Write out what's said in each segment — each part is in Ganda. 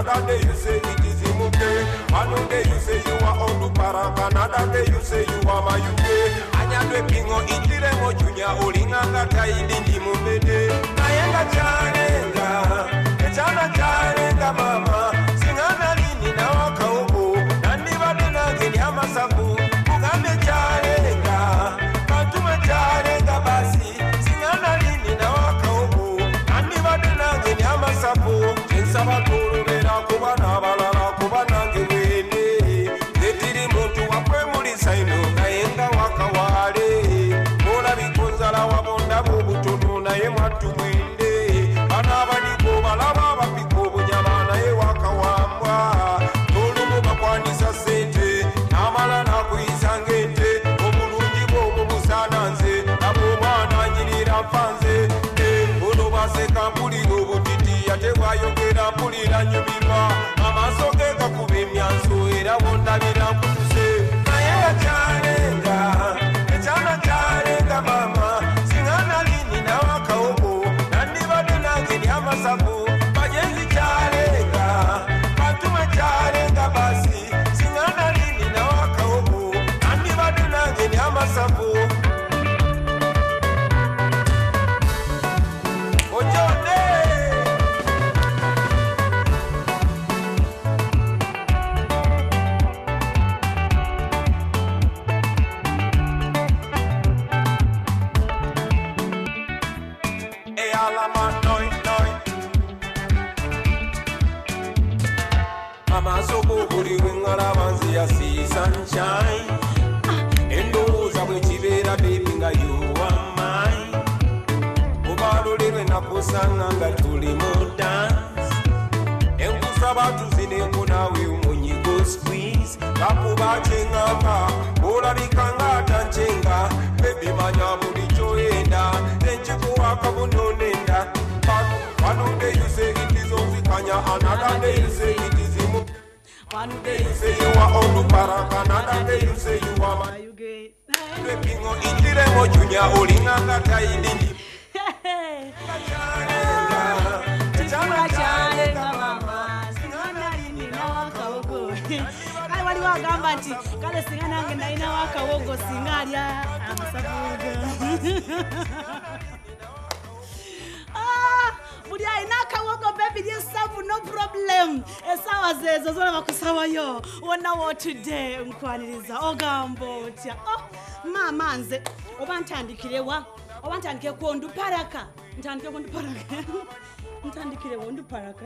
another day you say it is Bukedde. One day you say you are on the Paraka, another day you say you are my UK. Anyadwe pingo itire mo junya olinganga taidi ndi Bukedde. Nayenga charenga, echana charenga mama. Singana lini na wakauko, nandi badena geni amasabu. Mugambe charenga, matume charenga basi. Singana lini na wakauko, nandi badena geni amasabu. Jensa bakuru bera kubana balala kubana ngewende. Netiri muntu wakwe muri saino nayenga wakawale. Mola bikonzala wabonda bubutono naye mwatu mwende. Bana baniko balaba bapiko bunyabana ye wakawamba. Tolumu bakwanisa sente namala nakuyisangente. Obulungi bwo busananze nabo bwana nyirira mfanze. Ono baseka mpulira obutiti ate bwayogera mpulira nyumirwa. Amaaso ge gakuba emyanso era bondabira nkutuse. Naye charenga, echana charenga mama. Singana lini na wakauko, nandi bade nange ni amasabu. Bajenzi charenga, batume charenga basi. Singana lini na wakauko, nandi bade nange ni amasabu. Sunshine, and those are which you baby, you are mine. Obado living up with Sanga to limo dance. And Kusaba to Zinekuna will when you go squeeze. Kapuba Chinga, Ola Bikanga, Tanchinga, baby Manya Budichoenda, then Chikuaka Nenda. But one day you say it is Ozikanya, another day you say it is Imu. One day you say you are on the Paraka, another day you say you are my UK. Pingo itire mo junya olinganga taidi. Charenga mama, singana lini na wakauko. Kai wali wagamba nti kale singana nge na ina wakauko singalia amasabuga. Mudia inaka wako baby just serve no problem. Esawa zezo zona bakusawa yo. Wona what today nkwaniriza ogambo tya. Oh mama nze obantandikire wa. Obantandike ko nduparaka. Ntandike ko nduparaka. Ntandikire wo nduparaka.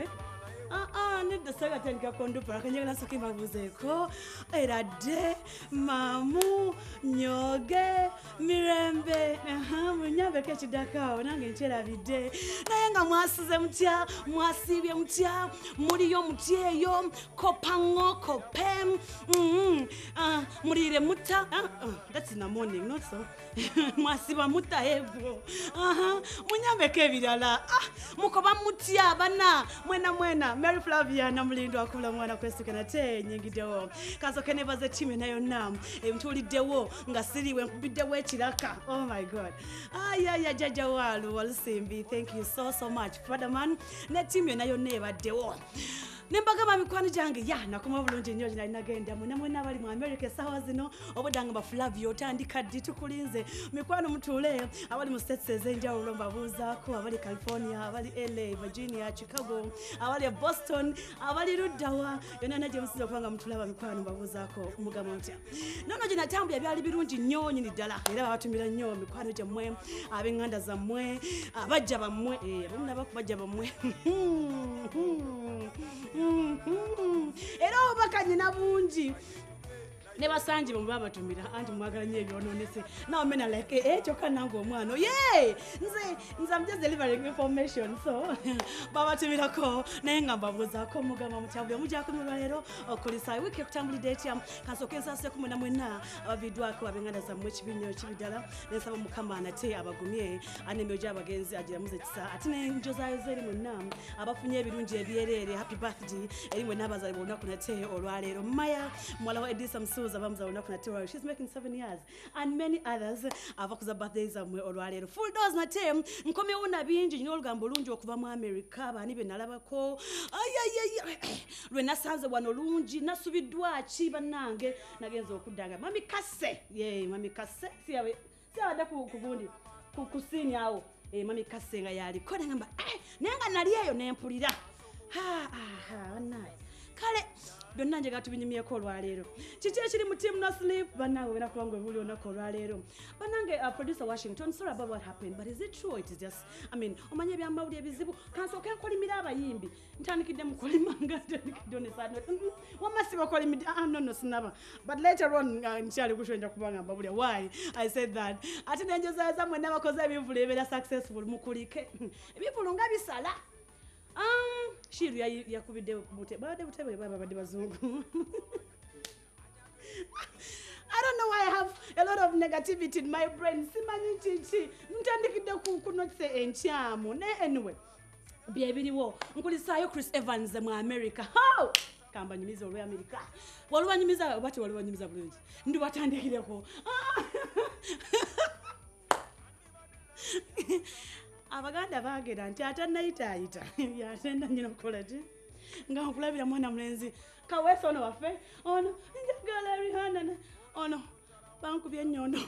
Nida saga tandika ko nduparaka nyela soke mabuzeko. Era de mamu nyoge mirembe. Munyabe ke chidaka nange nchera bide. Nayenga mwasize mutya, mwasibye mutya, muri yo mutyeyo, kopango kopem. Murire muta. That's in the morning, not so. Mwasiba muta ego. Munyabe ke birala. Mukoba mutya bana. Mwena Mary Flavia Namulindwa akula mwana kwesuka na te nyingidewo. Kaso keneva ze time nayo nam. Mtulidewo ngasiriwe nkubidewo ekiraka. Oh my God. Ya jaja walu walusimbi. Thank you so much. Father man, ne time nayo neba dewo. Nembaga mikwano jange ya nakoma bulungi nnyo nagenda mwena bali mu America sawa zino obodanga ba Flavia otandika ditu kulinze mikwano mutule abali mu states ezenjawulo mbabuzaako abali California abali LA Virginia Chicago abali Boston abali Ruddawa yona naje musiza kwanga mutulaba mikwano mbabuzaako umugamo ntya nono je natambu byali birungi nnyo nyini ddala era batumira nnyo mikwano gye mmwe abenganda za mmwe abajja bammwe abonna bakubajja bammwe Era obakanyina bungi ne basanji bomba batumira anti mwagala nyeyo ononese now men are like choka nango omwana nze I'm just delivering information so baba tumira ko naye ngamba buza ko mugama mutabule mujja kumira lero okulisa wiki kutambuli date yam kasokensa se kumuna mwena abavidwa ko abenganda za mwe kibinyo kibidala nesaba mukama anate abagumye anemyoja abagenzi agira muze kisa atine njoza zeri mwena abafunye ebirungi ebiyerere happy birthday erimwe nabaza bona kunate olwalero maya mwala wa Edisa Msuza bamza ona kunate she's making 7 years and many others abakuza birthdays amwe olwalero Ful Doz na tem nkome una bingi nyolgambo lungi okuva mu America bani be nalabako lwe nasanze wano lungi nasubiddwa ki bannange nagenza okuddanga mami kase mami kase siyabadde kugundi kusini awo mami kase nga yaliko nengamba nenga nali eyo nempulira bannaye kale byonna nje gatubinyumyeko olwaleero kiki ekiri mu team no sleep bannange ogenda kuba ngwe buli olunaku olwaleero bannange producer Washington sorry about what happened but is it true it is just omanye ebyamawuli ebizibu kansooke nkolimira abayimbi ntandikidde mukolimanga ntandikidde onesano wamasiba kolimidde no sinaba but later on nkyali kushwenja kubanga mbabulya why I said that ate nenjozaza mwenna abakoze ebivulu ebeera successful mukulike ebivulu nga bisala shiru yakubidde butebe babadde bazungu I don't know why I have a lot of negativity in my brain simanyi chichi ntandikidde kunotse enkyamu anyway byebiriwo nkulisaayo Chris Evans mu America kamba nyumiza olwe America walwanyumiza bati walwanyumiza bulungi ndi batandikireko abaganda bagera nti atanayita yatenda nyina kukola ti nga okulabira mwana mulenzi kaweso ono waffe ono njagala Rihanna ono bankubye nnyondo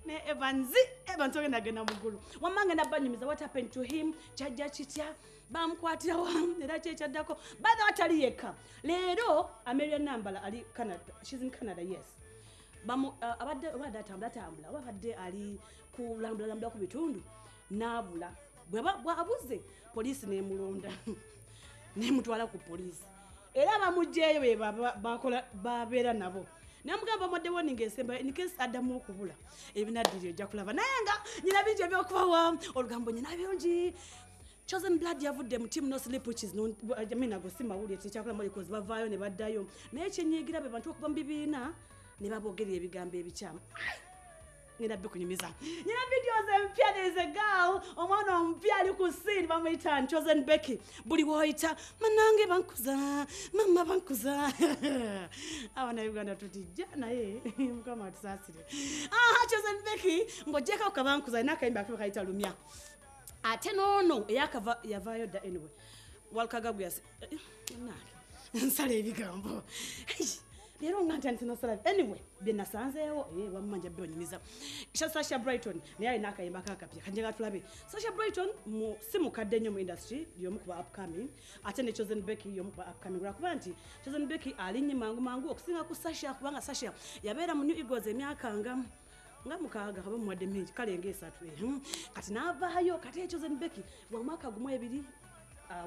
ne Evans ogenda genda mugulu wamange nabanyumiza what happened to him jajja kitya bamkwatira wamu era kyekyaddako bada watali yekka leero American Nambala ali Canada she's in Canada yes abadde atambula wabadde ali kulambula ku bitundu nabula bwabuze polisi nemulonda nemutwala ku polisi era bamujjeeyo babeera nabo namugamba modde warning esemba in case adamu okubula ebinaddiryo ojja kulaba naye nga nyina bingi ebyokubawa olugambo nyina byongi Chosen Blood yavudde mu team no sleep which is no agosimawuli ekyakula muli cause bavaayo ne baddayo naye kyenyigira be bantu okuba mu bibiina ne babogera ebigambo ebikyamu ngenda bikunyumiza nyina videos empya there is a girl omwana ompya ali ku scene bamuyita Chosen Becky buli woyita manange bankuza mama bankuza abana Uganda tutijja naye mukama atusasire Chosen Becky ngojeka okabankuza nakayimba akayita lumya ate nono eyakava yavayo da anyway walkagagu yase nsale ebigambo Lero nganta ntina sala anyway benasanzeewo wamanja byonyumiza Sasha Brighton naye nakayimba kakapya kanjega tulabe Sasha Brighton simu kadde nnyo mu industry yomu kuba upcoming ate ne Chosen Becky yomu kuba upcoming lwakuba nti Chosen Becky alinye mangu okusinga ku Sasha kubanga Sasha yabeera mu New Eagles emyaka nga mukaaga kaba muwadde mingi kale ngesatu kati navaayo kati Chosen Becky wa mwaka gumu ebiri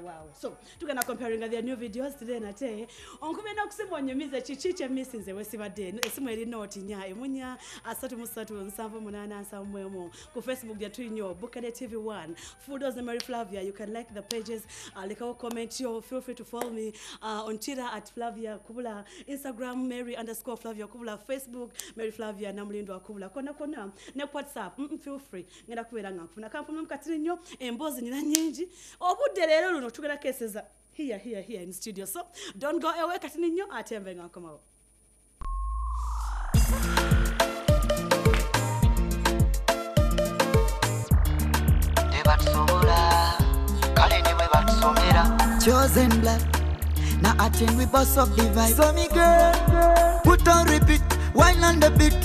wow so tugenda comparing their new videos today nate onkubenda kusimbonyumiza chichiche missinze wesibadde esimu eri note nya emunya 337 ku Facebook ya twinyo Bukedde TV1 Ful Doz and Mary Flavia. You can like the pages, like our comment, feel free to follow me on Twitter at Flavia Kubula, Instagram Mary_Flavia Kubula, Facebook Mary Flavia Namulindwa Kubula kona ne WhatsApp feel free ngenda kubeera nga nkufuna kampuni mukatirinyo embozi nyina nyingi obudde leero luno tugenda keseza here in studio so don't go away katirinyo atembe nga nkomawo Chosen Blood, now I think we boss up the vibe. So me girl, put on repeat, wine on the beat.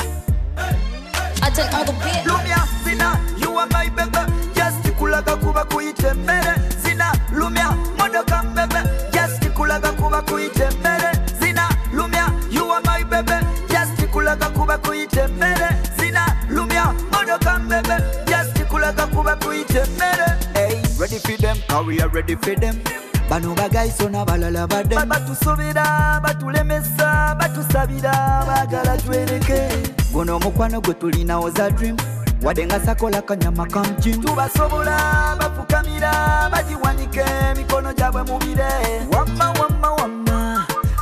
I take all the beat. Lumia, Zina, you are my baby. Just tikulaga kuba kuite mere. Zina, Lumia, modoka bebe. Just tikulaga kuba kuite mere. Zina, Lumia, you are my baby. Just tikulaga kuba kuite mere. Zina, Lumia, modoka bebe. Just tikulaga kuba kuite mere. Hey, ready for them? How we are ready for them? Bano bagay sona balala badem batusubira batulemesa batusabira bagala twereke gono mukwano gotulina oza dream wadenga sakola kanyama kamjin tubasobola bafukamira bajiwanike mikono jabwe mubire wama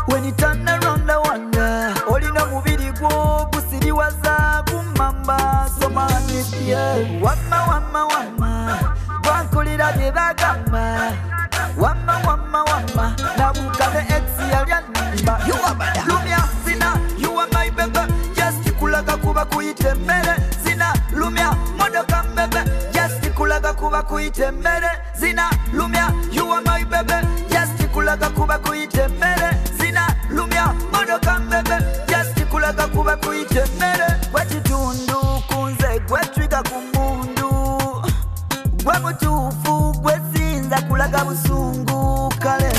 when it turn around the wonder olina mubiri gwo kusiriwaza kumamba somanisia wama bankulira bye bagamba Wama Nabukade exi alianimba You are bada Lumia Zina You are my baby Just tikulaga kuba kuite mere Zina Lumia Modoka mbebe Just tikulaga kuba kuite mere Zina Lumia You are my baby twika ku mundu gwe mutuufu gwe sinza kulaga busungu kale